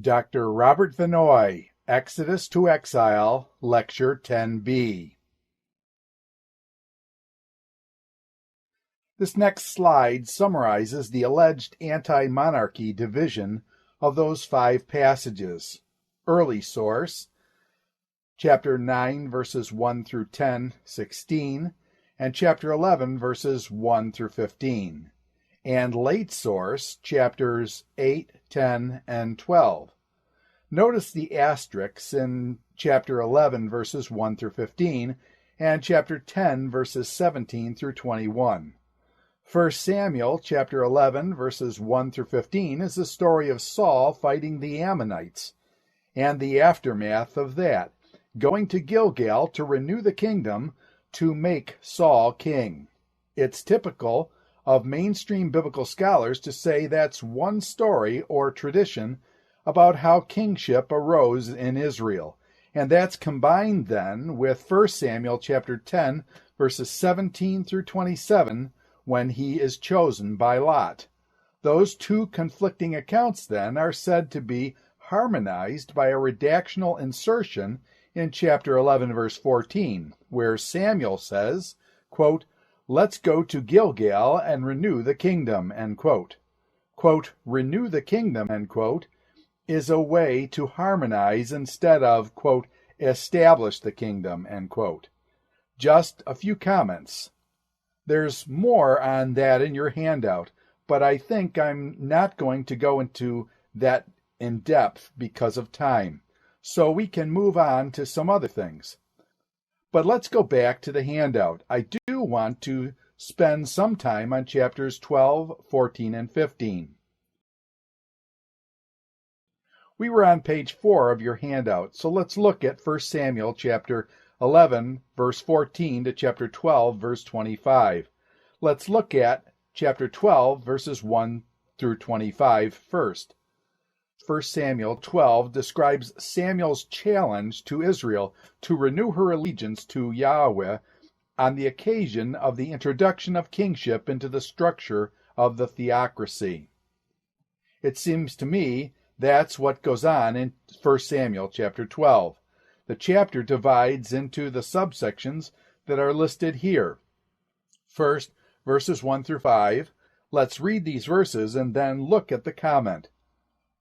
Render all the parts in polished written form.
Dr. Robert Vannoy, Exodus to Exile, Lecture 10b. This next slide summarizes the alleged anti-monarchy division of those 5 passages. Early source, chapter 9, verses 1 through 10, 16, and chapter 11, verses 1 through 15. And late source, chapters 8, 10, and 12. Notice the asterisks in chapter 11, verses 1 through 15, and chapter 10, verses 17 through 21. 1 Samuel chapter 11, verses 1 through 15 is the story of Saul fighting the Ammonites, and the aftermath of that, going to Gilgal to renew the kingdom to make Saul king. It's typical of mainstream biblical scholars to say that's one story or tradition about how kingship arose in Israel, and that's combined then with 1 Samuel chapter 10, verses 17 through 27, when he is chosen by Lot. Those 2 conflicting accounts then are said to be harmonized by a redactional insertion in chapter 11, verse 14, where Samuel says, quote, "Let's go to Gilgal and renew the kingdom," end quote. Quote, "renew the kingdom," end quote, is a way to harmonize instead of, quote, "establish the kingdom," end quote. Just a few comments. There's more on that in your handout, but I think I'm not going to go into that in depth because of time, so we can move on to some other things. But let's go back to the handout. I do want to spend some time on chapters 12, 14, and 15. We were on page 4 of your handout, so let's look at 1 Samuel chapter 11, verse 14 to chapter 12, verse 25. Let's look at chapter 12, verses 1 through 25 first. 1 Samuel 12 describes Samuel's challenge to Israel to renew her allegiance to Yahweh on the occasion of the introduction of kingship into the structure of the theocracy. It seems to me that's what goes on in 1 Samuel chapter 12. The chapter divides into the subsections that are listed here. First, verses 1 through 5. Let's read these verses and then look at the comment.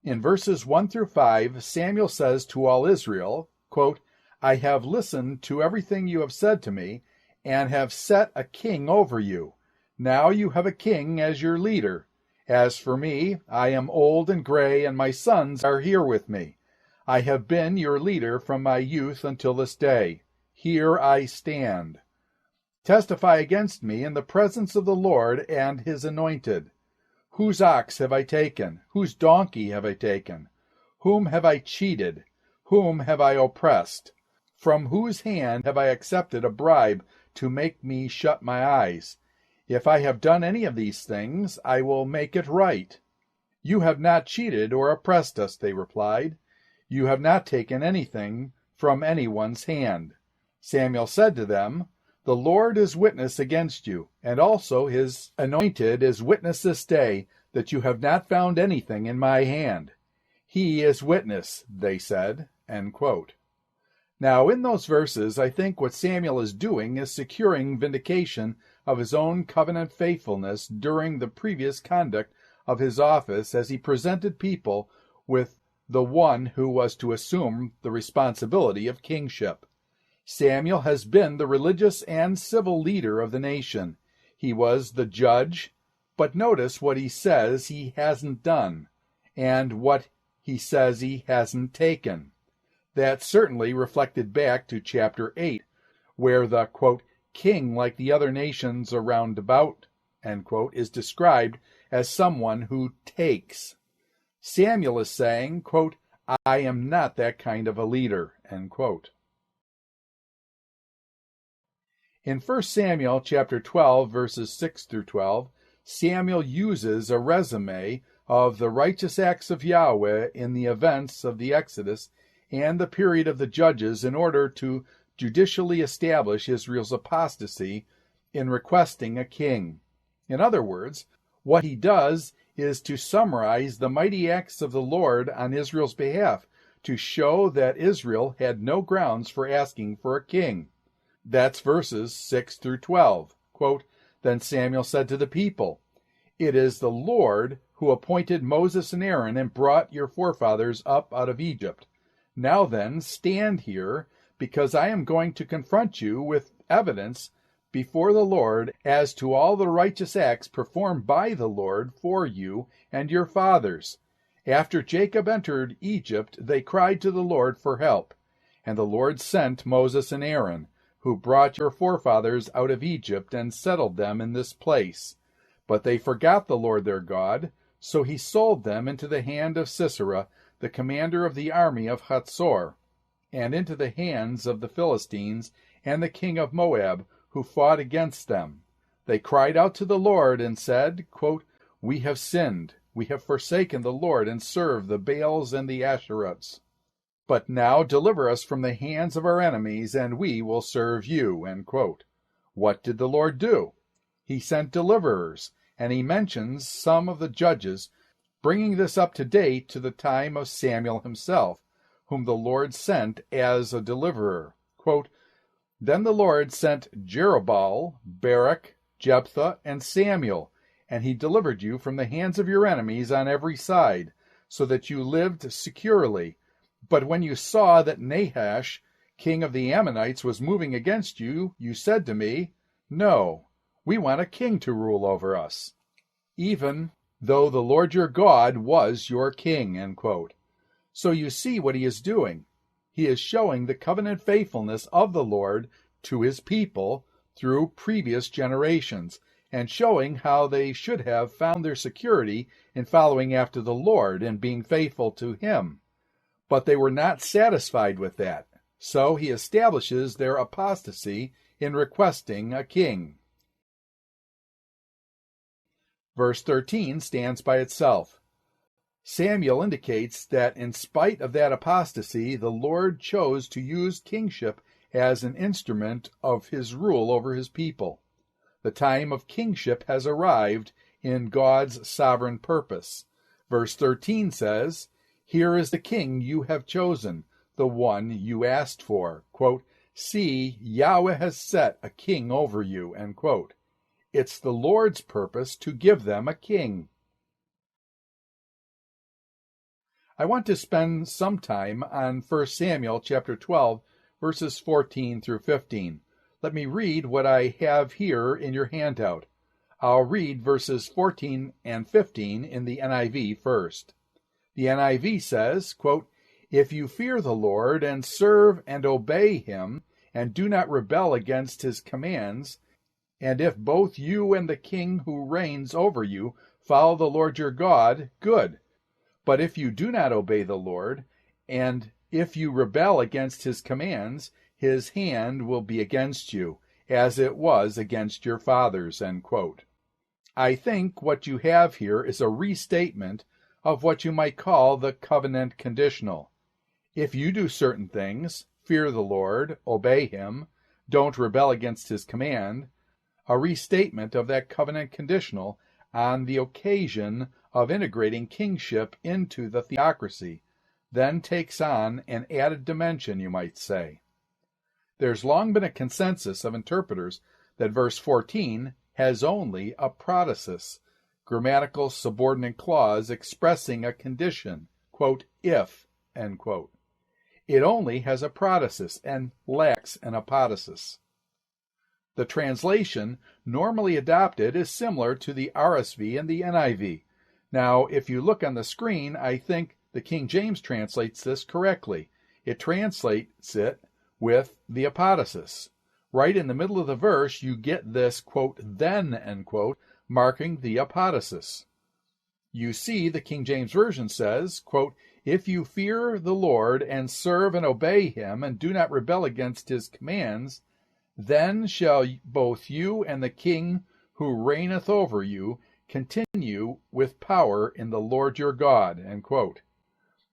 In verses 1 through 5, Samuel says to all Israel, quote, "I have listened to everything you have said to me, and have set a king over you. Now you have a king as your leader. As for me, I am old and gray, and my sons are here with me. I have been your leader from my youth until this day. Here I stand. Testify against me in the presence of the Lord and his anointed. Whose ox have I taken? Whose donkey have I taken? Whom have I cheated? Whom have I oppressed? From whose hand have I accepted a bribe to make me shut my eyes? If I have done any of these things, I will make it right." "You have not cheated or oppressed us," they replied. "You have not taken anything from anyone's hand." Samuel said to them, "The Lord is witness against you, and also his anointed is witness this day, that you have not found anything in my hand." "He is witness," they said, end quote. Now, in those verses, I think what Samuel is doing is securing vindication of his own covenant faithfulness during the previous conduct of his office as he presented people with the one who was to assume the responsibility of kingship. Samuel has been the religious and civil leader of the nation. He was the judge, but notice what he says he hasn't done, and what he says he hasn't taken. That certainly reflected back to chapter 8, where the, quote, "king like the other nations around about," end quote, is described as someone who takes. Samuel is saying, quote, "I am not that kind of a leader," end quote. In 1 Samuel chapter 12, verses 6 through 12, Samuel uses a resume of the righteous acts of Yahweh in the events of the Exodus and the period of the Judges in order to judicially establish Israel's apostasy in requesting a king. In other words, what he does is to summarize the mighty acts of the Lord on Israel's behalf, to show that Israel had no grounds for asking for a king. That's verses 6 through 12. Quote, "Then Samuel said to the people, 'It is the Lord who appointed Moses and Aaron and brought your forefathers up out of Egypt. Now then, stand here, because I am going to confront you with evidence before the Lord as to all the righteous acts performed by the Lord for you and your fathers. After Jacob entered Egypt, they cried to the Lord for help, and the Lord sent Moses and Aaron, who brought your forefathers out of Egypt and settled them in this place. But they forgot the Lord their God, so he sold them into the hand of Sisera, the commander of the army of Hatzor, and into the hands of the Philistines and the king of Moab, who fought against them. They cried out to the Lord and said, quote, 'We have sinned. We have forsaken the Lord and served the Baals and the Ashereths. But now deliver us from the hands of our enemies, and we will serve you.' End quote. What did the Lord do? He sent deliverers, and he mentions some of the judges, bringing this up to date to the time of Samuel himself, whom the Lord sent as a deliverer. Quote, 'Then the Lord sent Jerubbaal, Barak, Jephthah, and Samuel, and he delivered you from the hands of your enemies on every side, so that you lived securely. But when you saw that Nahash, king of the Ammonites, was moving against you, you said to me, No, we want a king to rule over us, even though the Lord your God was your king.' End quote. So you see what he is doing. He is showing the covenant faithfulness of the Lord to his people through previous generations, and showing how they should have found their security in following after the Lord and being faithful to him. But they were not satisfied with that, so he establishes their apostasy in requesting a king. Verse 13 stands by itself. Samuel indicates that in spite of that apostasy, the Lord chose to use kingship as an instrument of his rule over his people. The time of kingship has arrived in God's sovereign purpose. Verse 13 says, "Here is the king you have chosen, the one you asked for." Quote, "See, Yahweh has set a king over you." End quote. It's the Lord's purpose to give them a king. I want to spend some time on 1 Samuel chapter 12, verses 14 through 15. Let me read what I have here in your handout. I'll read verses 14 and 15 in the NIV first. The NIV says, quote, "If you fear the Lord and serve and obey him, and do not rebel against his commands, and if both you and the king who reigns over you follow the Lord your God, good. But if you do not obey the Lord, and if you rebel against his commands, his hand will be against you, as it was against your fathers." End quote. I think what you have here is a restatement of what you might call the covenant conditional. If you do certain things, fear the Lord, obey him, don't rebel against his command, a restatement of that covenant conditional on the occasion of integrating kingship into the theocracy, then takes on an added dimension, you might say. There's long been a consensus of interpreters that verse 14 has only a protasis, grammatical subordinate clause expressing a condition, quote, "if," end quote. It only has a protasis and lacks an apodosis. The translation normally adopted is similar to the RSV and the NIV. Now, if you look on the screen, I think the King James translates this correctly. It translates it with the apodosis. Right in the middle of the verse, you get this, quote, "then," end quote, marking the apodosis. You see, the King James Version says, quote, "If you fear the Lord and serve and obey him and do not rebel against his commands, then shall both you and the king who reigneth over you continue with power in the Lord your God." End quote.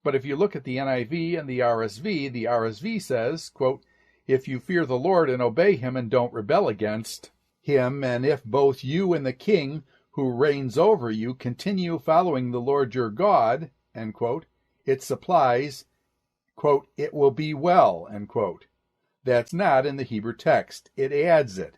But if you look at the NIV and the RSV says, quote, "If you fear the Lord and obey him and don't rebel against him, and if both you and the king who reigns over you continue following the Lord your God, end quote, it supplies, quote, it will be well, end quote. That's not in the Hebrew text. It adds it.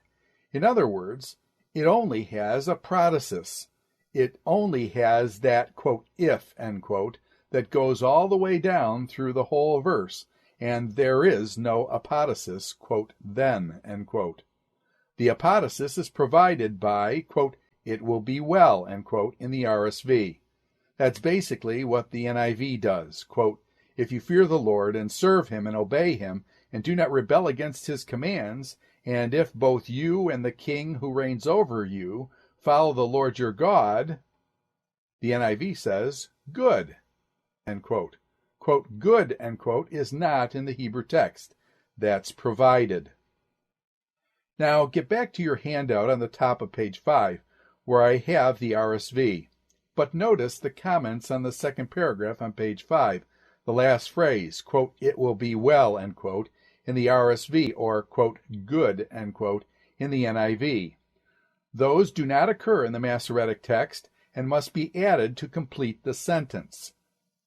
In other words, it only has a protasis. It only has that, quote, if, end quote, that goes all the way down through the whole verse, and there is no apodosis, quote, then, end quote. The apodosis is provided by, quote, it will be well, end quote, in the RSV. That's basically what the NIV does, quote, if you fear the Lord and serve him and obey him and do not rebel against his commands, and if both you and the king who reigns over you follow the Lord your God, the NIV says, good, end quote. Quote, good, end quote, is not in the Hebrew text. That's provided. Now get back to your handout on the top of page 5, where I have the RSV. But notice the comments on the second paragraph on page 5, the last phrase, quote, it will be well, end quote, in the RSV, or, quote, good, end quote, in the NIV. Those do not occur in the Masoretic text and must be added to complete the sentence.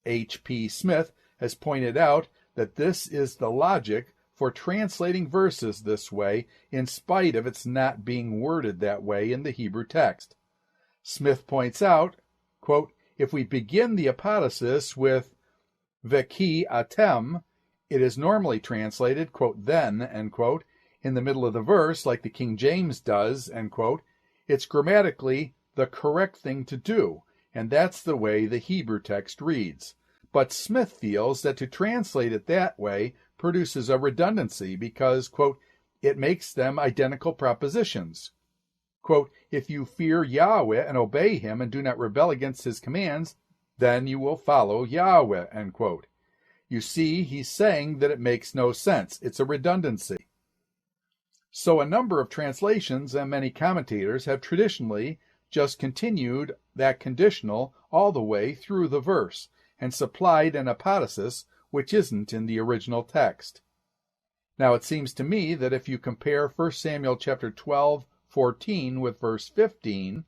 H.P. Smith has pointed out that this is the logic for translating verses this way in spite of its not being worded that way in the Hebrew text. Smith points out, quote, if we begin the apodosis with Veki atem, it is normally translated, quote, then, end quote, in the middle of the verse, like the King James does, end quote. It's grammatically the correct thing to do, and that's the way the Hebrew text reads. But Smith feels that to translate it that way produces a redundancy because, quote, it makes them identical propositions. Quote, if you fear Yahweh and obey him and do not rebel against his commands, then you will follow Yahweh, end quote. You see, he's saying that it makes no sense. It's a redundancy. So a number of translations and many commentators have traditionally just continued that conditional all the way through the verse and supplied an apodosis which isn't in the original text. Now it seems to me that if you compare 1 Samuel chapter 12:14 with verse 15,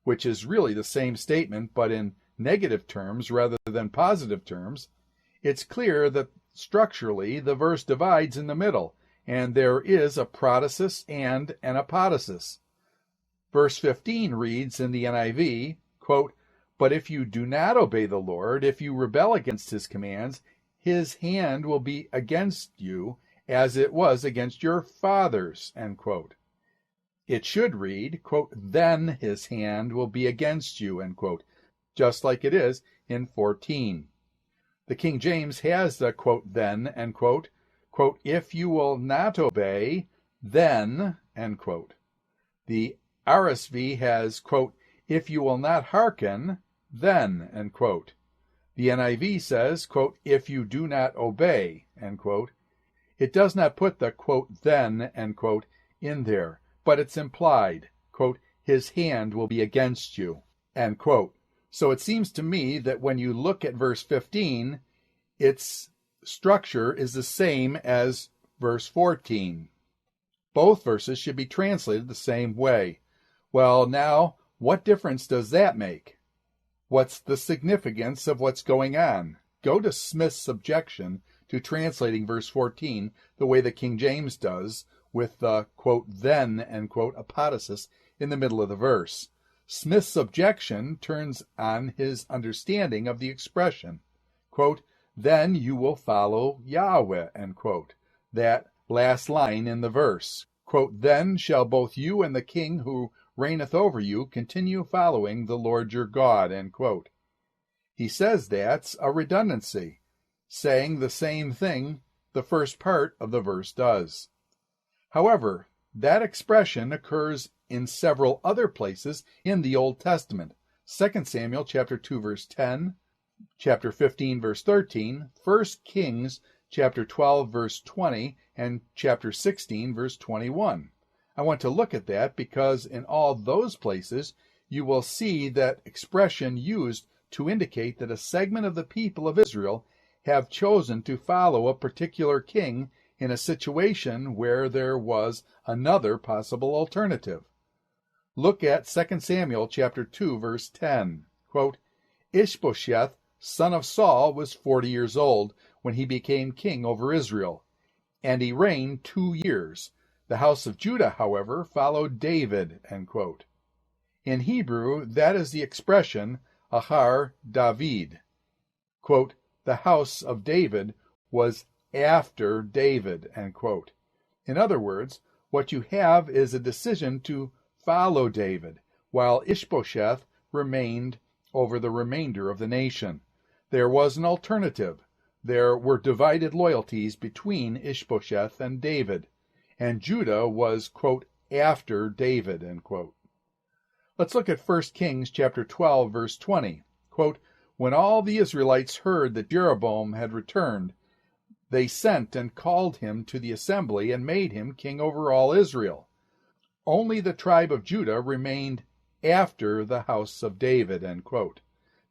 which is really the same statement but in negative terms rather than positive terms, it's clear that structurally the verse divides in the middle, and there is a protasis and an apodosis. Verse 15 reads in the NIV, quote, but if you do not obey the Lord, if you rebel against his commands, his hand will be against you as it was against your fathers, end quote. It should read, quote, then his hand will be against you, end quote, just like it is in 14. The King James has the, quote, then, end quote, quote, if you will not obey, then, end quote. The RSV has, quote, if you will not hearken, then, end quote. The NIV says, quote, if you do not obey, end quote. It does not put the, quote, then, end quote, in there, but it's implied, quote, his hand will be against you, end quote. So it seems to me that when you look at verse 15, its structure is the same as verse 14. Both verses should be translated the same way. Well, now, what difference does that make? What's the significance of what's going on? Go to Smith's objection to translating verse 14 the way the King James does, with the, quote, then, end quote, apodosis in the middle of the verse. Smith's objection turns on his understanding of the expression, quote, then you will follow Yahweh, end quote. That last line in the verse, quote, then shall both you and the king who reigneth over you continue following the Lord your God, end quote. He says that's a redundancy, saying the same thing the first part of the verse does. However, that expression occurs in several other places in the Old Testament. 2 Samuel chapter 2 verse 10, chapter 15 verse 13, 1 Kings chapter 12 verse 20, and chapter 16 verse 21. I want to look at that because in all those places you will see that expression used to indicate that a segment of the people of Israel have chosen to follow a particular king in a situation where there was another possible alternative. Look at 2 Samuel chapter 2, verse 10. Quote, Ishbosheth, son of Saul, was 40 years old when he became king over Israel, and he reigned 2 years. The house of Judah, however, followed David. End quote. In Hebrew, that is the expression Ahar David. Quote, the house of David was after David. End quote. In other words, what you have is a decision to follow David, while Ishbosheth remained over the remainder of the nation. There was an alternative. There were divided loyalties between Ishbosheth and David, and Judah was, quote, after David, end quote. Let's look at 1 Kings chapter 12, verse 20. Quote, when all the Israelites heard that Jeroboam had returned, they sent and called him to the assembly and made him king over all Israel. Only the tribe of Judah remained after the house of David, end quote.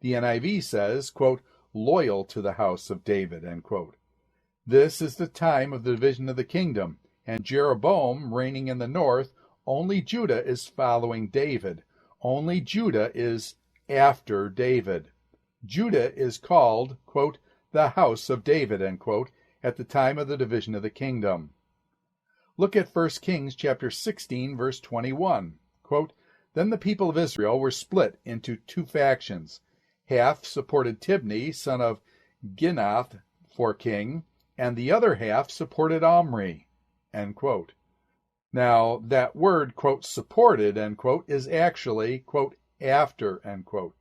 The NIV says, quote, loyal to the house of David, end quote. This is the time of the division of the kingdom, and Jeroboam reigning in the north. Only Judah is following David. Only Judah is after David. Judah is called, quote, the house of David, end quote, at the time of the division of the kingdom. Look at 1 Kings chapter 16, verse 21. Quote, then the people of Israel were split into 2 factions. Half supported Tibni, son of Ginath, for king, and the other half supported Omri. End quote. Now, that word, quote, supported, end quote, is actually, quote, after, end quote.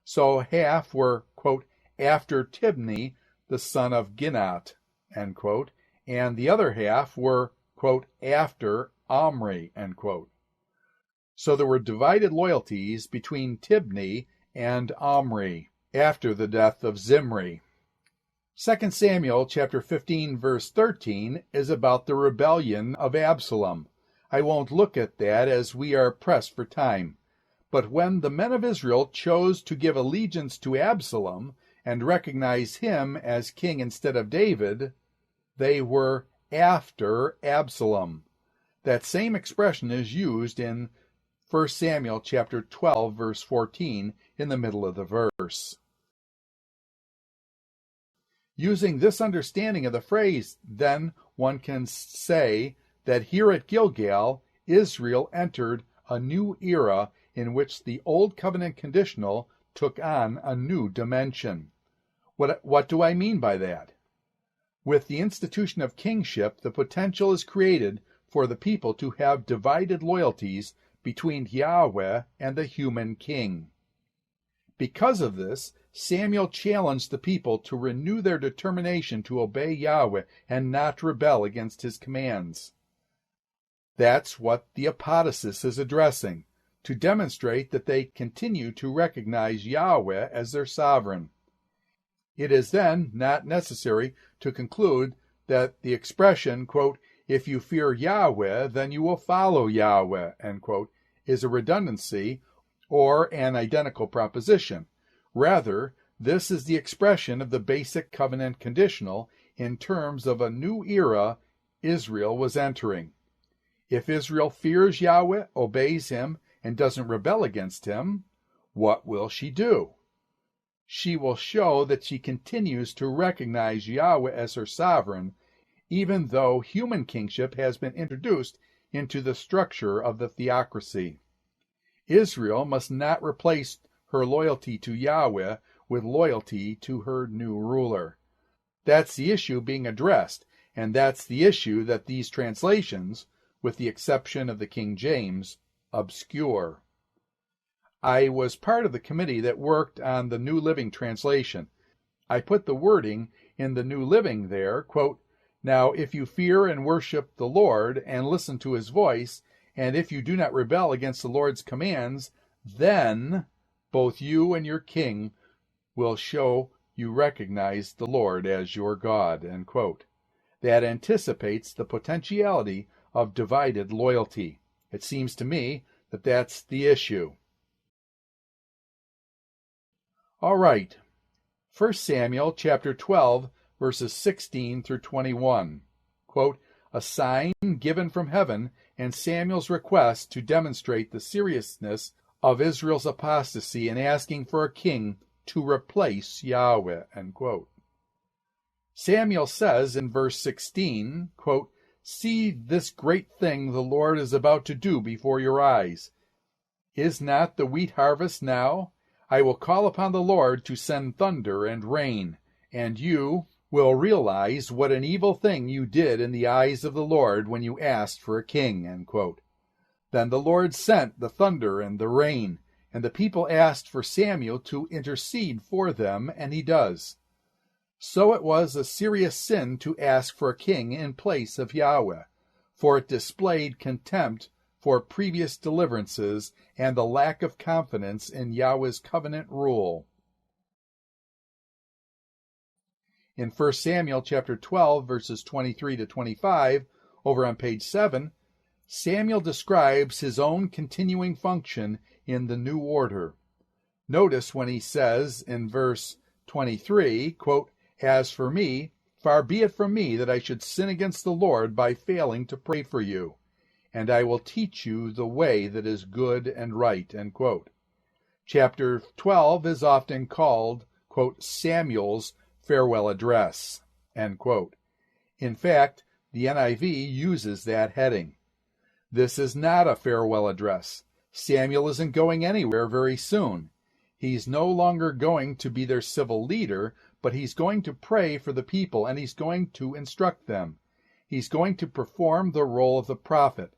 So half were, quote, after Tibni, the son of Ginath, end quote, and the other half were, quote, after Omri, end quote. So there were divided loyalties between Tibni and Omri after the death of Zimri. 2 Samuel chapter 15, verse 13 is about the rebellion of Absalom. I won't look at that as we are pressed for time. But when the men of Israel chose to give allegiance to Absalom and recognize him as king instead of David, they were after Absalom. That same expression is used in 1 Samuel chapter 12, verse 14, in the middle of the verse. Using this understanding of the phrase, then, one can say that here at Gilgal, Israel entered a new era in which the Old Covenant conditional took on a new dimension. What do I mean by that? With the institution of kingship, the potential is created for the people to have divided loyalties between Yahweh and the human king. Because of this, Samuel challenged the people to renew their determination to obey Yahweh and not rebel against his commands. That's what the apodosis is addressing, to demonstrate that they continue to recognize Yahweh as their sovereign. It is then not necessary to conclude that the expression, quote, if you fear Yahweh, then you will follow Yahweh, end quote, is a redundancy or an identical proposition. Rather, this is the expression of the basic covenant conditional in terms of a new era Israel was entering. If Israel fears Yahweh, obeys him, and doesn't rebel against him, what will she do? She will show that she continues to recognize Yahweh as her sovereign, even though human kingship has been introduced into the structure of the theocracy. Israel must not replace her loyalty to Yahweh with loyalty to her new ruler. That's the issue being addressed, and that's the issue that these translations, with the exception of the King James, obscure. I was part of the committee that worked on the New Living Translation. I put the wording in the New Living there, quote, now if you fear and worship the Lord and listen to his voice, and if you do not rebel against the Lord's commands, then both you and your king will show you recognize the Lord as your God, end quote. That anticipates the potentiality of divided loyalty. It seems to me that that's the issue. All right, 1 Samuel chapter 12, verses 16 through 21. Quote, a sign given from heaven and Samuel's request to demonstrate the seriousness of Israel's apostasy in asking for a king to replace Yahweh, end quote. Samuel says in verse 16, quote, "See this great thing the Lord is about to do before your eyes. Is not the wheat harvest now? I will call upon the Lord to send thunder and rain, and you will realize what an evil thing you did in the eyes of the Lord when you asked for a king." End quote. Then the Lord sent the thunder and the rain, and the people asked for Samuel to intercede for them, and he does. So it was a serious sin to ask for a king in place of Yahweh, for it displayed contempt for previous deliverances and the lack of confidence in Yahweh's covenant rule. In 1 Samuel chapter 12, verses 23 to 25, over on page 7, Samuel describes his own continuing function in the new order. Notice when he says in verse 23, quote, "As for me, far be it from me that I should sin against the Lord by failing to pray for you, and I will teach you the way that is good and right." End quote. Chapter 12 is often called, quote, "Samuel's farewell address." End quote. In fact, the NIV uses that heading. This is not a farewell address. Samuel isn't going anywhere very soon. He's no longer going to be their civil leader, but he's going to pray for the people, and he's going to instruct them. He's going to perform the role of the prophet.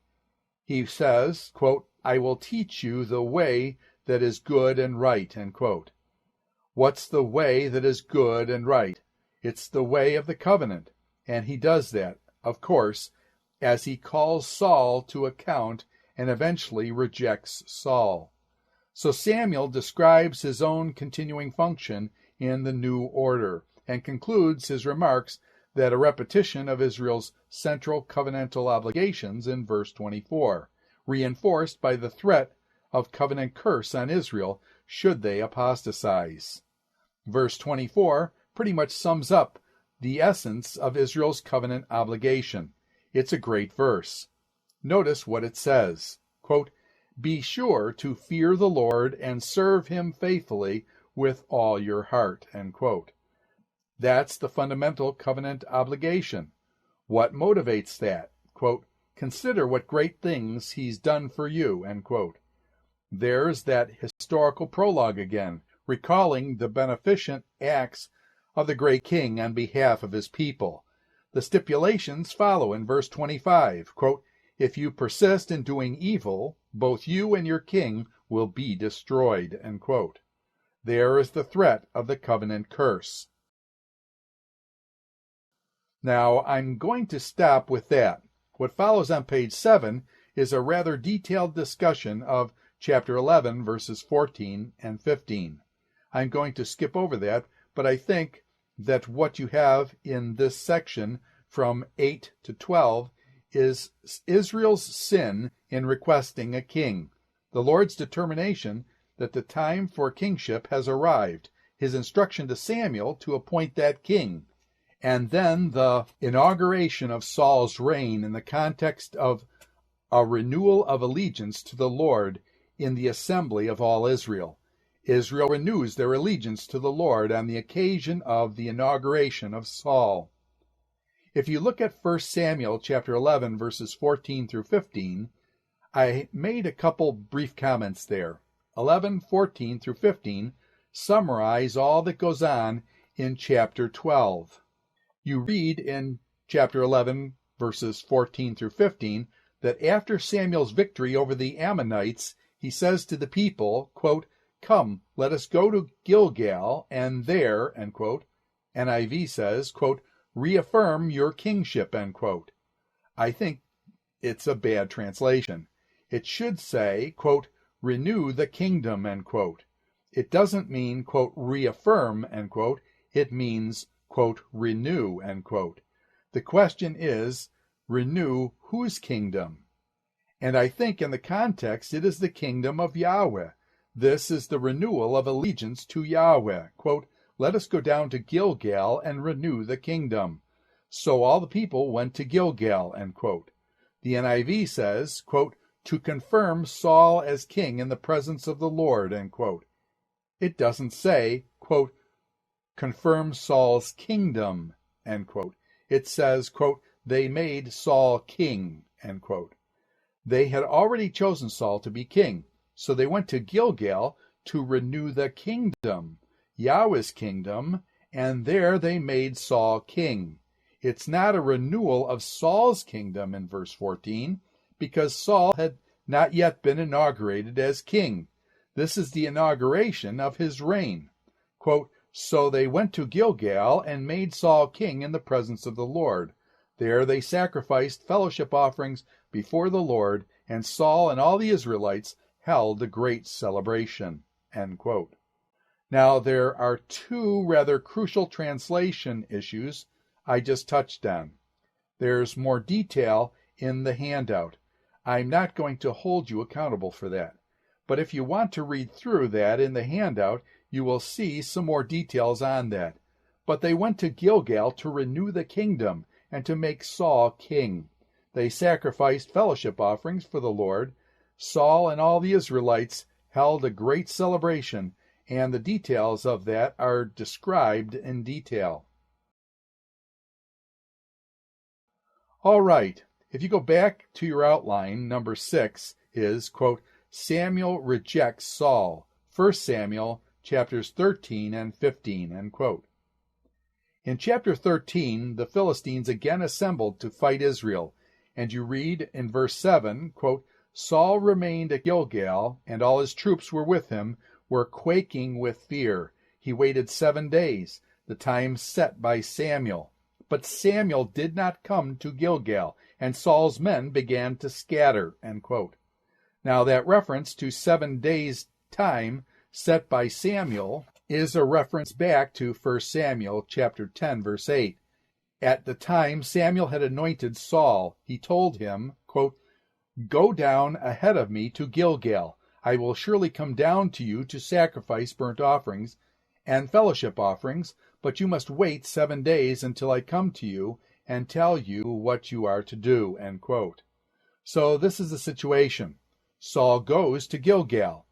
He says, quote, "I will teach you the way that is good and right." End quote. What's the way that is good and right? It's the way of the covenant, and he does that, of course, as he calls Saul to account and eventually rejects Saul. So Samuel describes his own continuing function in the new order, and concludes his remarks that a repetition of Israel's central covenantal obligations in verse 24, reinforced by the threat of covenant curse on Israel should they apostatize. Verse 24 pretty much sums up the essence of Israel's covenant obligation. It's a great verse. Notice what it says, quote, "Be sure to fear the Lord and serve him faithfully with all your heart." End quote. That's the fundamental covenant obligation. What motivates that? Quote, "Consider what great things he's done for you." End quote. There's that historical prologue again, recalling the beneficent acts of the great king on behalf of his people. The stipulations follow in verse 25, quote, "If you persist in doing evil, both you and your king will be destroyed." End quote. There is the threat of the covenant curse. Now, I'm going to stop with that. What follows on page 7 is a rather detailed discussion of chapter 11, verses 14 and 15. I'm going to skip over that, but I think that what you have in this section from 8 to 12 is Israel's sin in requesting a king, the Lord's determination that the time for kingship has arrived, his instruction to Samuel to appoint that king, and then the inauguration of Saul's reign in the context of a renewal of allegiance to the Lord in the assembly of all Israel. Israel renews their allegiance to the Lord on the occasion of the inauguration of Saul. If you look at 1 Samuel chapter 11, verses 14 through 15, I made a couple brief comments there. 11, 14 through 15 summarize all that goes on in chapter 12. You read in chapter 11, verses 14 through 15, that after Samuel's victory over the Ammonites, he says to the people, quote, "Come, let us go to Gilgal, and there," end quote, NIV says, quote, "reaffirm your kingship," end quote. I think it's a bad translation. It should say, quote, "renew the kingdom," end quote. It doesn't mean, quote, "reaffirm," end quote. It means, quote, "renew," end quote. The question is, renew whose kingdom? And I think in the context it is the kingdom of Yahweh. This is the renewal of allegiance to Yahweh. Quote, "Let us go down to Gilgal and renew the kingdom." So all the people went to Gilgal, end quote. The NIV says, quote, to confirm Saul as king in the presence of the Lord, end quote. It doesn't say, quote, confirm Saul's kingdom, end quote. It says, quote, they made Saul king, end quote. They had already chosen Saul to be king, so they went to Gilgal to renew the kingdom, Yahweh's kingdom, and there they made Saul king. It's not a renewal of Saul's kingdom in verse 14, because Saul had not yet been inaugurated as king. This is the inauguration of his reign. Quote, so they went to Gilgal and made Saul king in the presence of the Lord. There they sacrificed fellowship offerings before the Lord, and Saul and all the Israelites held a great celebration. End quote. Now, there are two rather crucial translation issues I just touched on. There's more detail in the handout. I'm not going to hold you accountable for that. But if you want to read through that in the handout, you will see some more details on that. But they went to Gilgal to renew the kingdom and to make Saul king. They sacrificed fellowship offerings for the Lord. Saul and all the Israelites held a great celebration, and the details of that are described in detail. All right, if you go back to your outline, number 6 is, quote, Samuel rejects Saul, 1 Samuel chapters 13 and 15, end quote. In chapter 13, the Philistines again assembled to fight Israel, and you read in verse 7, quote, Saul remained at Gilgal, and all his troops were with him, were quaking with fear. He waited 7 days, the time set by Samuel. But Samuel did not come to Gilgal, and Saul's men began to scatter, end quote. Now that reference to 7 days' time set by Samuel is a reference back to 1 Samuel chapter 10, verse 8. At the time Samuel had anointed Saul, he told him, quote, go down ahead of me to Gilgal. I will surely come down to you to sacrifice burnt offerings and fellowship offerings, but you must wait 7 days until I come to you and tell you what you are to do, end quote. So this is the situation. Saul goes to Gilgal.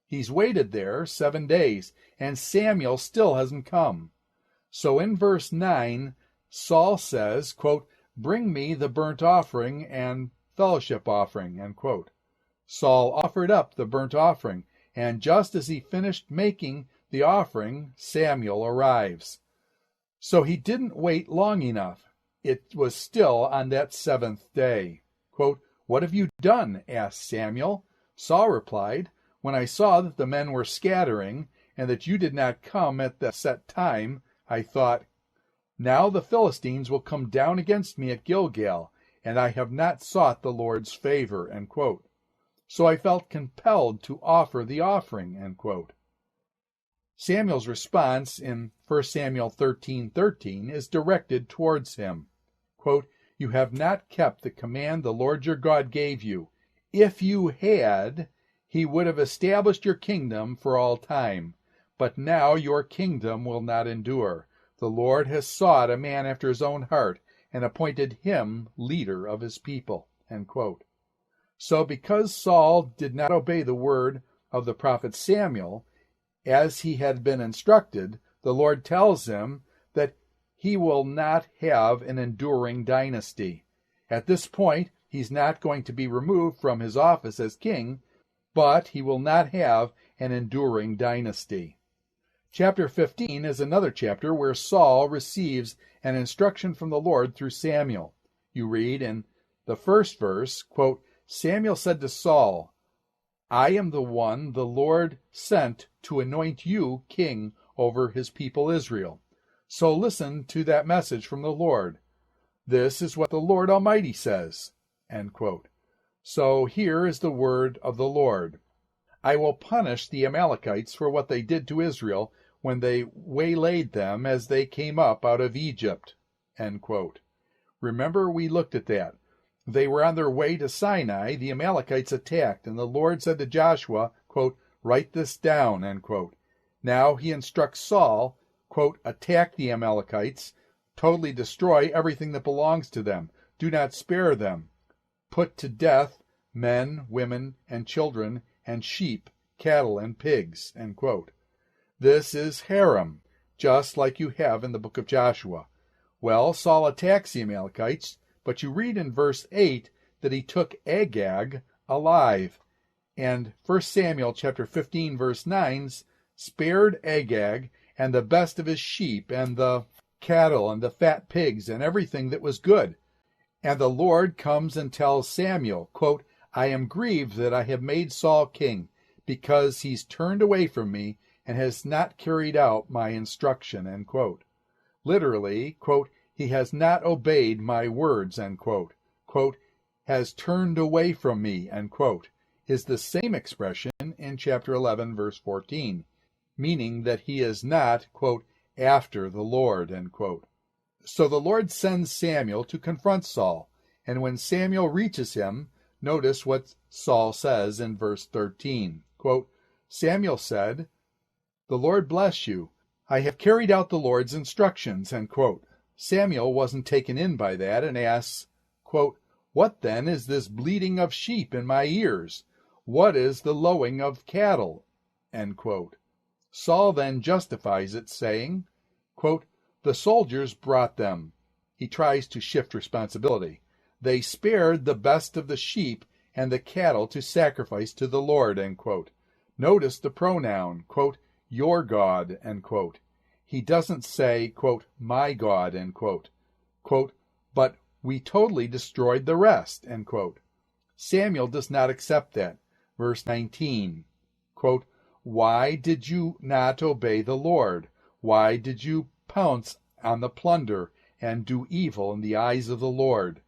He's waited there 7 days, and Samuel still hasn't come. So in verse 9, Saul says, quote, bring me the burnt offering and fellowship offering, end quote. Saul offered up the burnt offering, and just as he finished making the offering, Samuel arrives. So he didn't wait long enough. It was still on that 7th day. Quote, what have you done? Asked Samuel. Saul replied, when I saw that the men were scattering, and that you did not come at the set time, I thought, now the Philistines will come down against me at Gilgal, and I have not sought the Lord's favor, end quote. So I felt compelled to offer the offering, end quote. Samuel's response in 1 Samuel 13:13 is directed towards him. Quote, you have not kept the command the Lord your God gave you. If you had, he would have established your kingdom for all time. But now your kingdom will not endure. The Lord has sought a man after his own heart, and appointed him leader of his people. End quote. So because Saul did not obey the word of the prophet Samuel, as he had been instructed, the Lord tells him that he will not have an enduring dynasty. At this point, he's not going to be removed from his office as king, but he will not have an enduring dynasty. Chapter 15 is another chapter where Saul receives an instruction from the Lord through Samuel. You read in the first verse, quote, Samuel said to Saul, I am the one the Lord sent to anoint you king over his people Israel. So listen to that message from the Lord. This is what the Lord Almighty says. End quote. So here is the word of the Lord. I will punish the Amalekites for what they did to Israel when they waylaid them as they came up out of Egypt. End quote. Remember, we looked at that. They were on their way to Sinai, the Amalekites attacked, and the Lord said to Joshua, quote, write this down, end quote. Now he instructs Saul, quote, attack the Amalekites, totally destroy everything that belongs to them. Do not spare them. put to death men, women, and children, and sheep, cattle, and pigs." End quote. This is harem, just like you have in the book of Joshua. Well, Saul attacks the Amalekites, but you read in verse 8 that he took Agag alive. And 1 Samuel chapter 15, verse 9 spared Agag and the best of his sheep and the cattle and the fat pigs and everything that was good. And the Lord comes and tells Samuel, quote, "I am grieved that I have made Saul king, because he's turned away from me and has not carried out my instruction." End quote. Literally, quote, "he has not obeyed my words," end quote. Quote, "has turned away from me," end quote, is the same expression in chapter 11, verse 14, meaning that he is not, quote, "after the Lord," end quote. So the Lord sends Samuel to confront Saul, and when Samuel reaches him, notice what Saul says in verse 13. Quote, "Samuel said, 'The Lord bless you. I have carried out the Lord's instructions,'" end quote. Samuel wasn't taken in by that and asks, quote, "What then is this bleating of sheep in my ears? What is the lowing of cattle?" End quote. Saul then justifies it, saying, quote, "The soldiers brought them." He tries to shift responsibility. "They spared the best of the sheep and the cattle to sacrifice to the Lord," end quote. Notice the pronoun, quote, "your God," end quote. He doesn't say, quote, "my God," end quote. Quote, "but we totally destroyed the rest," end quote. Samuel does not accept that. Verse 19, quote, "Why did you not obey the Lord? Why did you pounce on the plunder and do evil in the eyes of the Lord?"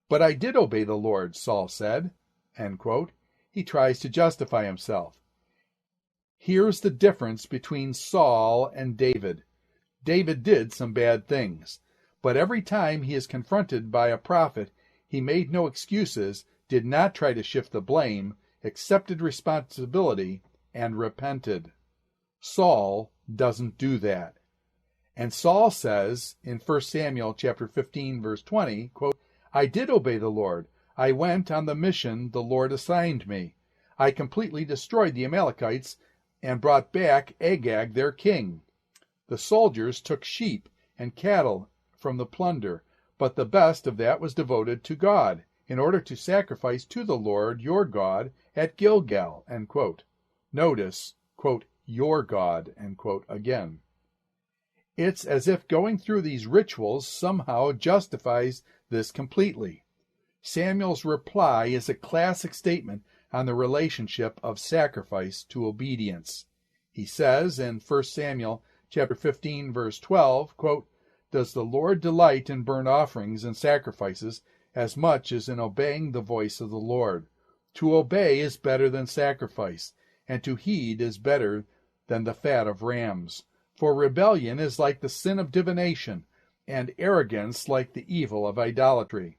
"But I did obey the Lord," Saul said. End quote. He tries to justify himself. Here's the difference between Saul and David. David did some bad things, but every time he is confronted by a prophet, he made no excuses, did not try to shift the blame, accepted responsibility, and repented. Saul doesn't do that. And Saul says in 1 Samuel chapter 15, verse 20, quote, "I did obey the Lord. I went on the mission the Lord assigned me. I completely destroyed the Amalekites and brought back Agag their king. The soldiers took sheep and cattle from the plunder, but the best of that was devoted to God, in order to sacrifice to the Lord your God at Gilgal." End quote. Notice, quote, "your God," end quote, again. It's as if going through these rituals somehow justifies this completely. Samuel's reply is a classic statement on the relationship of sacrifice to obedience. He says in 1 Samuel chapter 15, verse 12, quote, "Does the Lord delight in burnt offerings and sacrifices as much as in obeying the voice of the Lord? To obey is better than sacrifice, and to heed is better than the fat of rams. For rebellion is like the sin of divination, and arrogance like the evil of idolatry.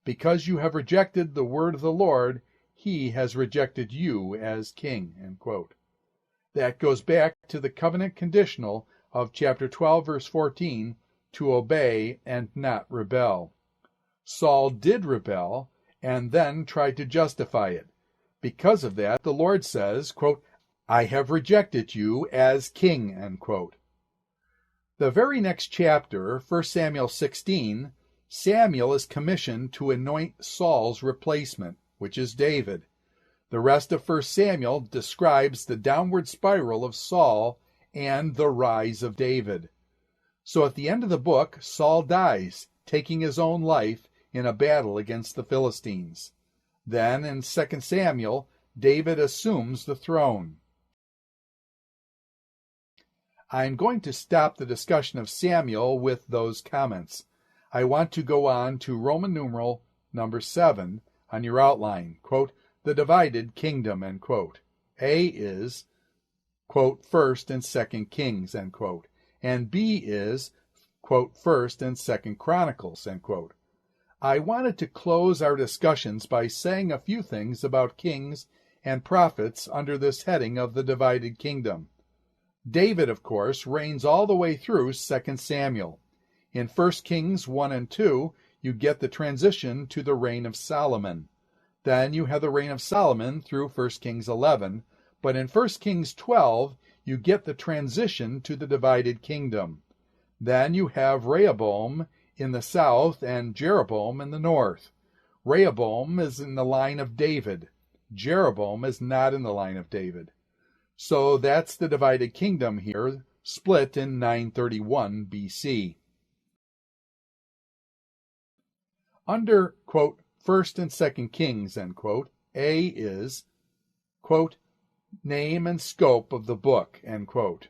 Because you have rejected the word of the Lord, he has rejected you as king." End quote. That goes back to the covenant conditional of chapter 12, verse 14, to obey and not rebel. Saul did rebel and then tried to justify it. Because of that, the Lord says, quote, "I have rejected you as king," end quote. The very next chapter, 1 Samuel 16, Samuel is commissioned to anoint Saul's replacement, which is David. The rest of 1 Samuel describes the downward spiral of Saul and the rise of David. So at the end of the book, Saul dies, taking his own life in a battle against the Philistines. Then in 2 Samuel, David assumes the throne. I'm going to stop the discussion of Samuel with those comments. I want to go on to Roman numeral number 7 on your outline, quote, "the divided kingdom," end quote. A is, quote, 1 and 2 Kings, end quote, and B is, quote, 1 and 2 Chronicles, end quote. I wanted to close our discussions by saying a few things about kings and prophets under this heading of the divided kingdom. David, of course, reigns all the way through 2 Samuel. In 1 Kings 1 and 2, you get the transition to the reign of Solomon. Then you have the reign of Solomon through 1 Kings 11, but in 1 Kings 12, you get the transition to the divided kingdom. Then you have Rehoboam in the south and Jeroboam in the north. Rehoboam is in the line of David. Jeroboam is not in the line of David. So that's the divided kingdom here, split in 931 BC. Under, quote, 1st and 2nd Kings, end quote, A is, quote, name and scope of the book, end quote.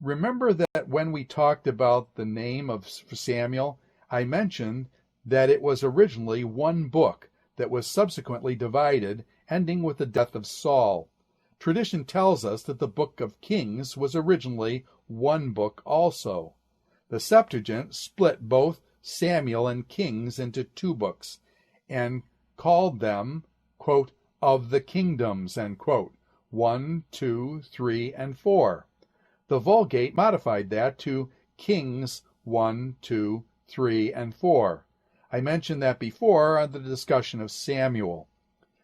Remember that when we talked about the name of Samuel, I mentioned that it was originally one book that was subsequently divided, ending with the death of Saul. Tradition tells us that the book of Kings was originally one book also. The Septuagint split both Samuel and Kings into two books and called them, quote, of the kingdoms, end quote, 1, 2, 3, and 4. The Vulgate modified that to Kings 1, 2, 3, and 4. I mentioned that before on the discussion of Samuel.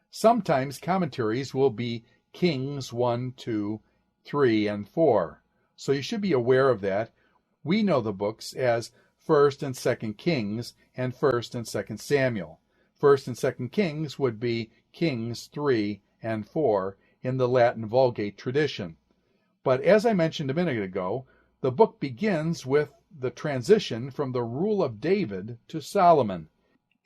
Sometimes commentaries will be Kings 1, 2, 3, and 4. So you should be aware of that. We know the books as 1st and 2nd Kings and 1st and 2nd Samuel. 1st and 2nd Kings would be Kings 3 and 4 in the Latin Vulgate tradition. But as I mentioned a minute ago, the book begins with the transition from the rule of David to Solomon,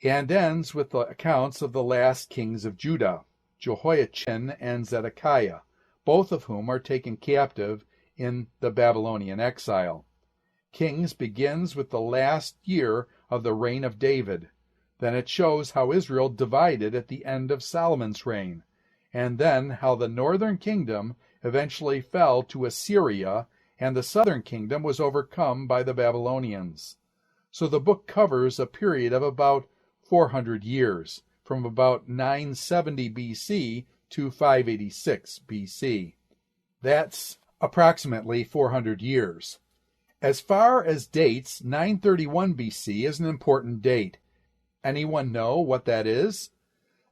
and ends with the accounts of the last kings of Judah, Jehoiachin and Zedekiah, both of whom are taken captive in the Babylonian exile. Kings begins with the last year of the reign of David. Then it shows how Israel divided at the end of Solomon's reign, and then how the northern kingdom eventually fell to Assyria, and the southern kingdom was overcome by the Babylonians. So the book covers a period of about 400 years, from about 970 BC to 586 BC. That's approximately 400 years. As far as dates, 931 BC is an important date. Anyone know what that is?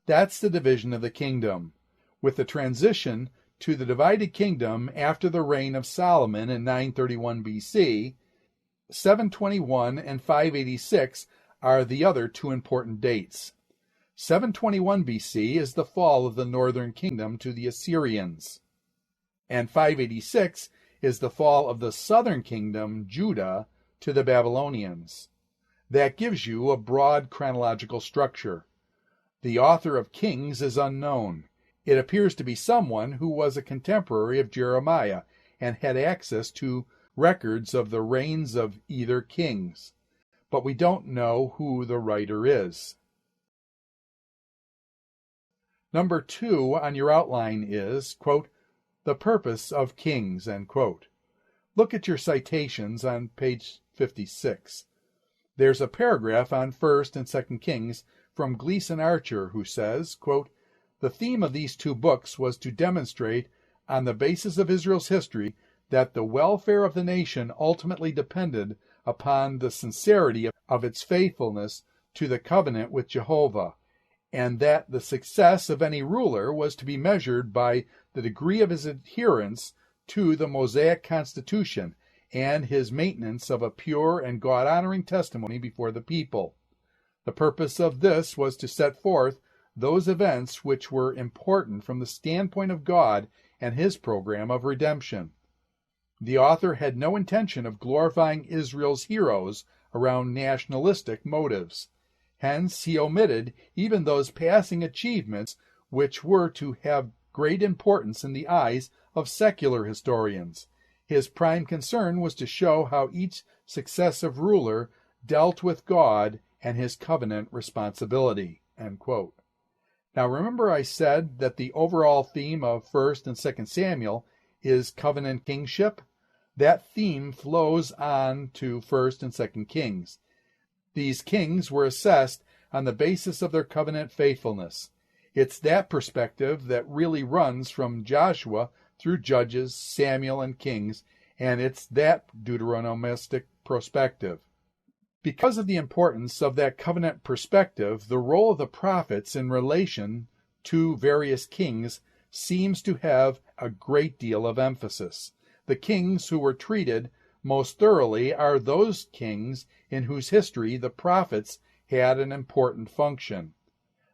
That's the division of the kingdom. With the transition to the divided kingdom after the reign of Solomon in 931 BC, 721 and 586 are the other two important dates. 721 BC is the fall of the northern kingdom to the Assyrians, and 586 is the fall of the southern kingdom, Judah, to the Babylonians. That gives you a broad chronological structure. The author of Kings is unknown. It appears to be someone who was a contemporary of Jeremiah and had access to records of the reigns of either kings, but we don't know who the writer is. Number 2 on your outline is, quote, the purpose of kings, end quote. Look at your citations on page 56. There's a paragraph on 1st and 2nd Kings from Gleason Archer who says, quote, the theme of these two books was to demonstrate, on the basis of Israel's history, that the welfare of the nation ultimately depended upon the sincerity of its faithfulness to the covenant with Jehovah, and that the success of any ruler was to be measured by the degree of his adherence to the Mosaic Constitution and his maintenance of a pure and God-honoring testimony before the people. The purpose of this was to set forth those events which were important from the standpoint of God and his program of redemption. The author had no intention of glorifying Israel's heroes around nationalistic motives. Hence, he omitted even those passing achievements which were to have great importance in the eyes of secular historians. His prime concern was to show how each successive ruler dealt with God and his covenant responsibility, end quote. Now remember I said that the overall theme of 1st and 2nd Samuel is covenant kingship? That theme flows on to 1st and 2nd Kings. These kings were assessed on the basis of their covenant faithfulness. It's that perspective that really runs from Joshua through Judges, Samuel, and Kings, and it's that Deuteronomistic perspective. Because of the importance of that covenant perspective, the role of the prophets in relation to various kings seems to have a great deal of emphasis. The kings who were treated most thoroughly are those kings in whose history the prophets had an important function.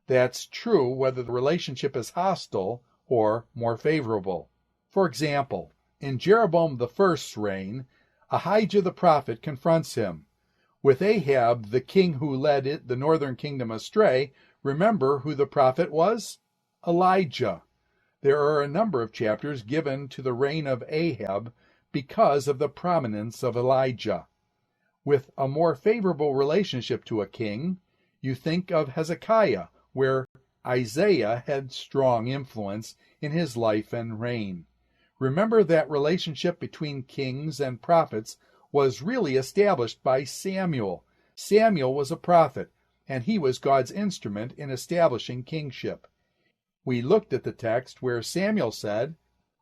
That's true whether the relationship is hostile or more favorable. For example, in Jeroboam I's reign, Ahijah the prophet confronts him. With Ahab, the king who led the northern kingdom astray, remember who the prophet was? Elijah. There are a number of chapters given to the reign of Ahab because of the prominence of Elijah. With a more favorable relationship to a king, you think of Hezekiah, where Isaiah had strong influence in his life and reign. Remember that relationship between kings and prophets was really established by Samuel. Samuel was a prophet, and he was God's instrument in establishing kingship. We looked at the text where Samuel said,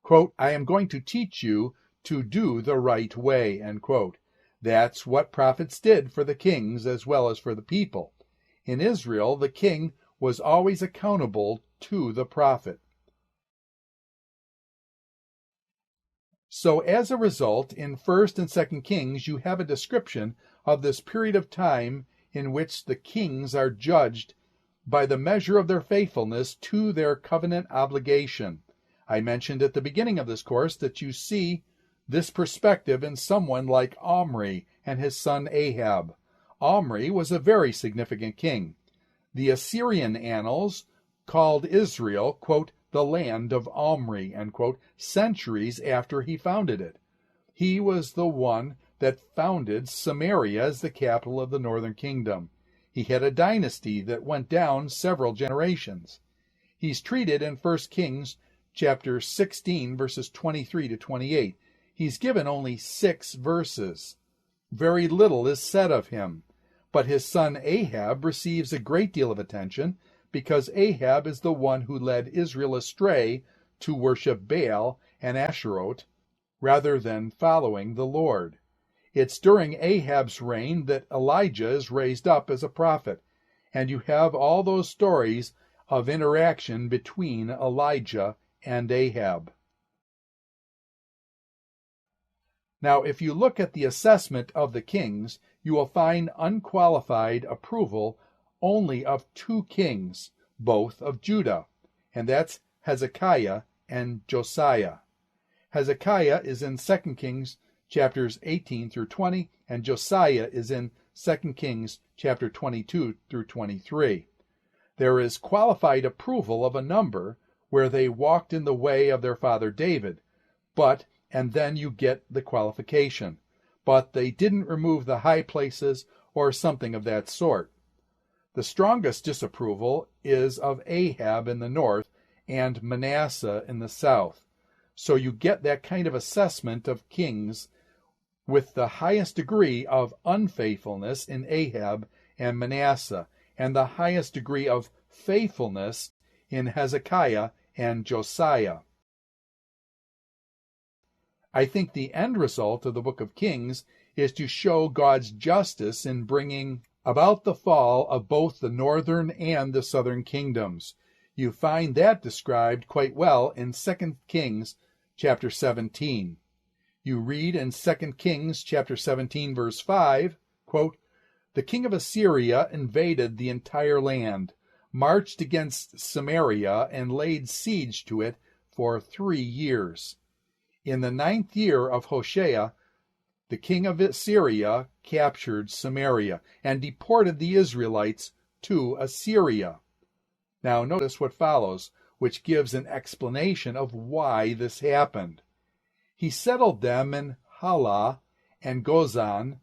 quote, "I am going to teach you to do the right way," end quote. That's what prophets did for the kings as well as for the people. In Israel, the king was always accountable to the prophet. So as a result, in 1st and 2nd Kings, you have a description of this period of time in which the kings are judged by the measure of their faithfulness to their covenant obligation. I mentioned at the beginning of this course that you see this perspective in someone like Omri and his son Ahab. Omri was a very significant king. The Assyrian annals called Israel, quote, the land of Omri, end quote, centuries after he founded it. He was the one that founded Samaria as the capital of the northern kingdom. He had a dynasty that went down several generations. He's treated in 1 Kings chapter 16, verses 23 to 28. He's given only 6 verses. Very little is said of him. But his son Ahab receives a great deal of attention because Ahab is the one who led Israel astray to worship Baal and Asheroth rather than following the Lord. It's during Ahab's reign that Elijah is raised up as a prophet, and you have all those stories of interaction between Elijah and Ahab. Now, if you look at the assessment of the kings, you will find unqualified approval only of 2 kings, both of Judah, and that's Hezekiah and Josiah. Hezekiah is in 2 Kings chapters 18 through 20, and Josiah is in 2 Kings chapter 22 through 23. There is qualified approval of a number where they walked in the way of their father David, and then you get the qualification. But they didn't remove the high places or something of that sort. The strongest disapproval is of Ahab in the north and Manasseh in the south. So you get that kind of assessment of kings with the highest degree of unfaithfulness in Ahab and Manasseh, and the highest degree of faithfulness in Hezekiah and Josiah. I think the end result of the book of Kings is to show God's justice in bringing about the fall of both the northern and the southern kingdoms. You find that described quite well in 2 Kings chapter 17. You read in 2 Kings chapter 17 verse 5, quote, "The king of Assyria invaded the entire land, marched against Samaria, and laid siege to it for 3 years. In the 9th year of Hoshea, the king of Assyria captured Samaria and deported the Israelites to Assyria." Now notice what follows, which gives an explanation of why this happened. He settled them in Halah and Gozan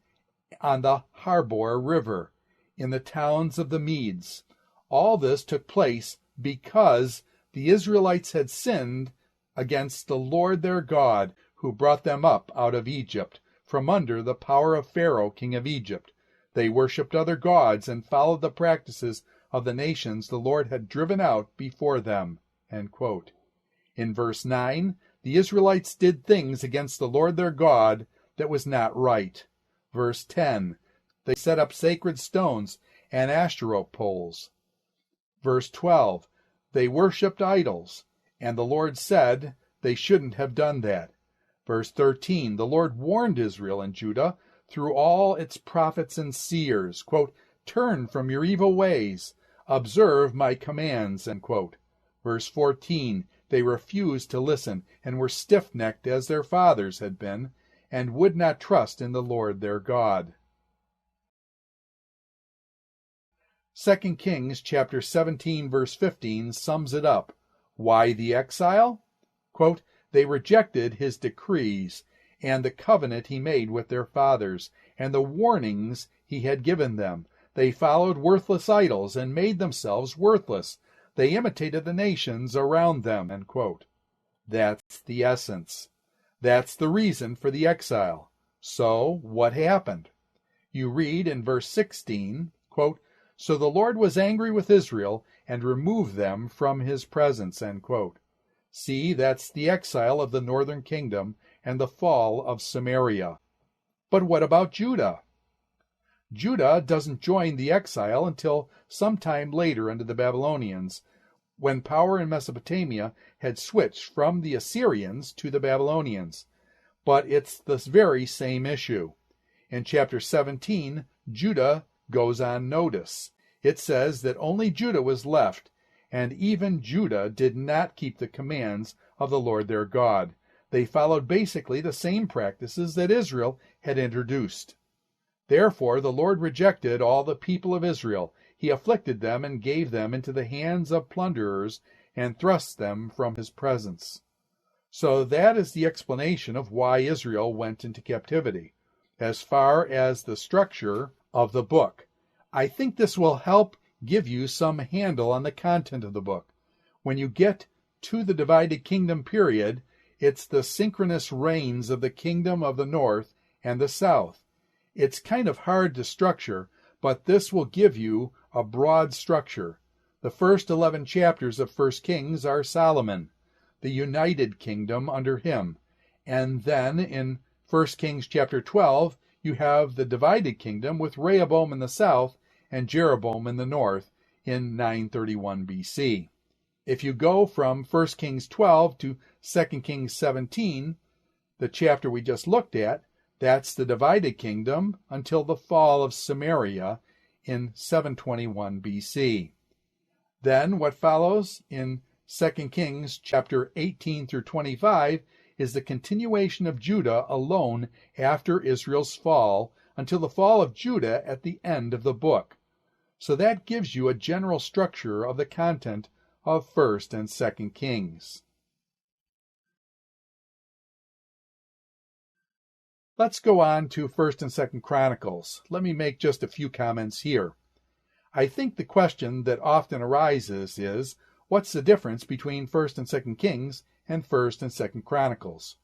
on the Harbor River, in the towns of the Medes. All this took place because the Israelites had sinned against the Lord their God, who brought them up out of Egypt, from under the power of Pharaoh, king of Egypt. They worshipped other gods and followed the practices of the nations the Lord had driven out before them. End quote. In verse 9, the Israelites did things against the Lord their God that was not right. Verse 10, They set up sacred stones and Ashtaroth poles. Verse 12, they worshipped idols, and the Lord said they shouldn't have done that. Verse 13, the Lord warned Israel and Judah through all its prophets and seers, quote, turn from your evil ways, observe my commands, end quote. Verse 14, they refused to listen and were stiff-necked as their fathers had been, and would not trust in the Lord their God. 2 Kings chapter 17, verse 15 sums it up. Why the exile? Quote, they rejected his decrees and the covenant he made with their fathers and the warnings he had given them. They followed worthless idols and made themselves worthless. They imitated the nations around them, end quote. That's the essence. That's the reason for the exile. So, what happened? You read in verse 16, quote, so the Lord was angry with Israel and removed them from his presence, end quote. See, that's the exile of the northern kingdom and the fall of Samaria. But what about Judah? Judah doesn't join the exile until sometime later under the Babylonians, when power in Mesopotamia had switched from the Assyrians to the Babylonians. But it's the very same issue. In chapter 17, Judah goes on notice. It says that only Judah was left, and even Judah did not keep the commands of the Lord their God. They followed basically the same practices that Israel had introduced. Therefore the Lord rejected all the people of Israel. He afflicted them and gave them into the hands of plunderers and thrust them from his presence. So that is the explanation of why Israel went into captivity, as far as the structure of the book. I think this will help give you some handle on the content of the book. When you get to the divided kingdom period, it's the synchronous reigns of the kingdom of the north and the south. It's kind of hard to structure, but this will give you a broad structure. The first 11 chapters of 1 Kings are Solomon, the united kingdom under him. And then in 1 Kings chapter 12, you have the divided kingdom with Rehoboam in the south and Jeroboam in the north in 931 BC. If you go from 1 Kings 12 to 2 Kings 17, the chapter we just looked at, that's the divided kingdom until the fall of Samaria in 721 BC. Then what follows in 2 Kings chapter 18 through 25 is the continuation of Judah alone after Israel's fall until the fall of Judah at the end of the book. So that gives you a general structure of the content of 1st and 2nd Kings. Let's go on to 1st and 2nd Chronicles. Let me make just a few comments here. I think the question that often arises is, what's the difference between 1st and 2nd Kings and 1st and 2nd Chronicles?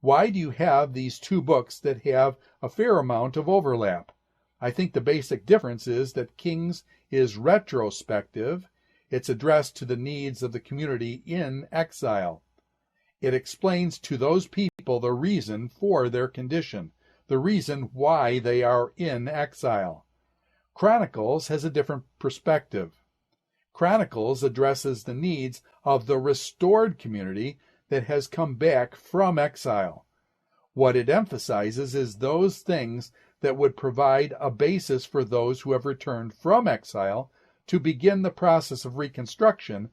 Why do you have these two books that have a fair amount of overlap? I think the basic difference is that Kings is retrospective. It's addressed to the needs of the community in exile. It explains to those people the reason for their condition, the reason why they are in exile. Chronicles has a different perspective. Chronicles addresses the needs of the restored community that has come back from exile. What it emphasizes is those things that would provide a basis for those who have returned from exile to begin the process of reconstruction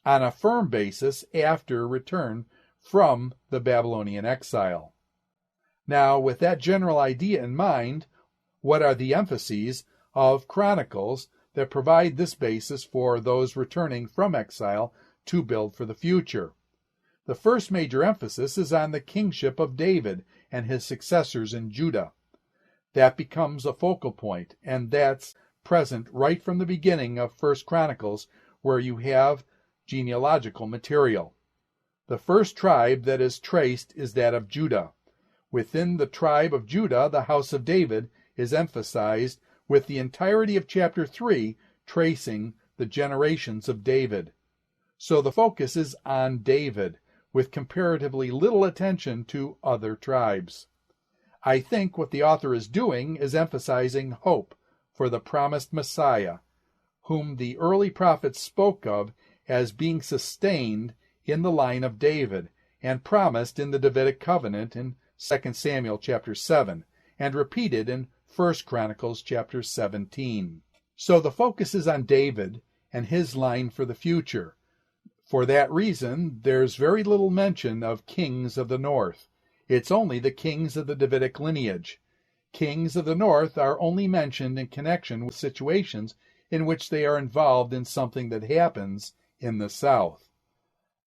on a firm basis after return from the Babylonian exile. Now, with that general idea in mind, what are the emphases of Chronicles that provide this basis for those returning from exile to build for the future? The first major emphasis is on the kingship of David and his successors in Judah. That becomes a focal point, and that's present right from the beginning of 1 Chronicles, where you have genealogical material. The first tribe that is traced is that of Judah. Within the tribe of Judah, the house of David is emphasized, with the entirety of chapter 3 tracing the generations of David. So the focus is on David, with comparatively little attention to other tribes. I think what the author is doing is emphasizing hope for the promised Messiah, whom the early prophets spoke of as being sustained in the line of David and promised in the Davidic covenant in 2 Samuel chapter 7 and repeated in 1 Chronicles chapter 17. So the focus is on David and his line for the future. For that reason, there's very little mention of kings of the north. It's only the kings of the Davidic lineage. Kings of the north are only mentioned in connection with situations in which they are involved in something that happens in the south.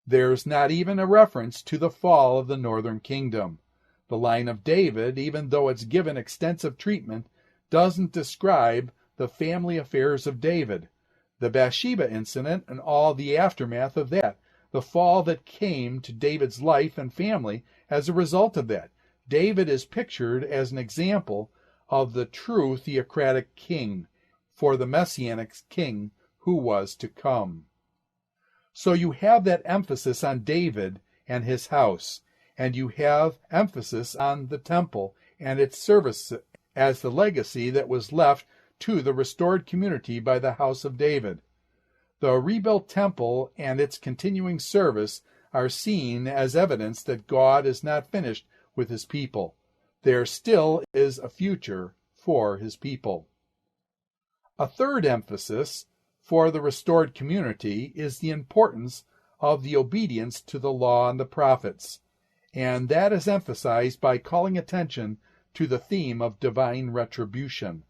There's not even a reference to the fall of the northern kingdom. The line of David, even though it's given extensive treatment, doesn't describe the family affairs of David, the Bathsheba incident and all the aftermath of that, the fall that came to David's life and family as a result of that. David is pictured as an example of the true theocratic king, for the messianic king who was to come. So you have that emphasis on David and his house, and you have emphasis on the temple and its service as the legacy that was left to the restored community by the house of David. The rebuilt temple and its continuing service are seen as evidence that God is not finished with his people. There still is a future for his people. A third emphasis for the restored community is the importance of the obedience to the law and the prophets, and that is emphasized by calling attention to the theme of divine retribution.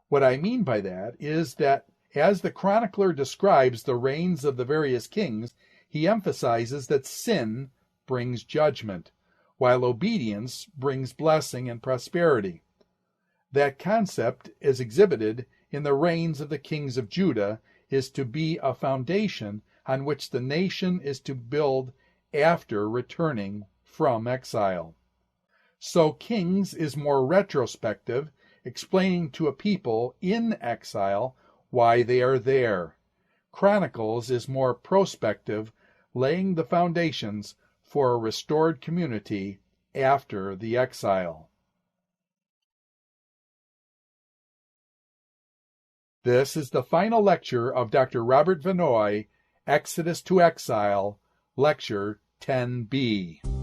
What I mean by that is that as the chronicler describes the reigns of the various kings, he emphasizes that sin brings judgment, while obedience brings blessing and prosperity. That concept, as exhibited in the reigns of the kings of Judah, is to be a foundation on which the nation is to build after returning from exile. So Kings is more retrospective, explaining to a people in exile why they are there. Chronicles is more prospective, laying the foundations for a restored community after the exile. This is the final lecture of Dr. Robert Vannoy, Exodus to Exile, Lecture 10b.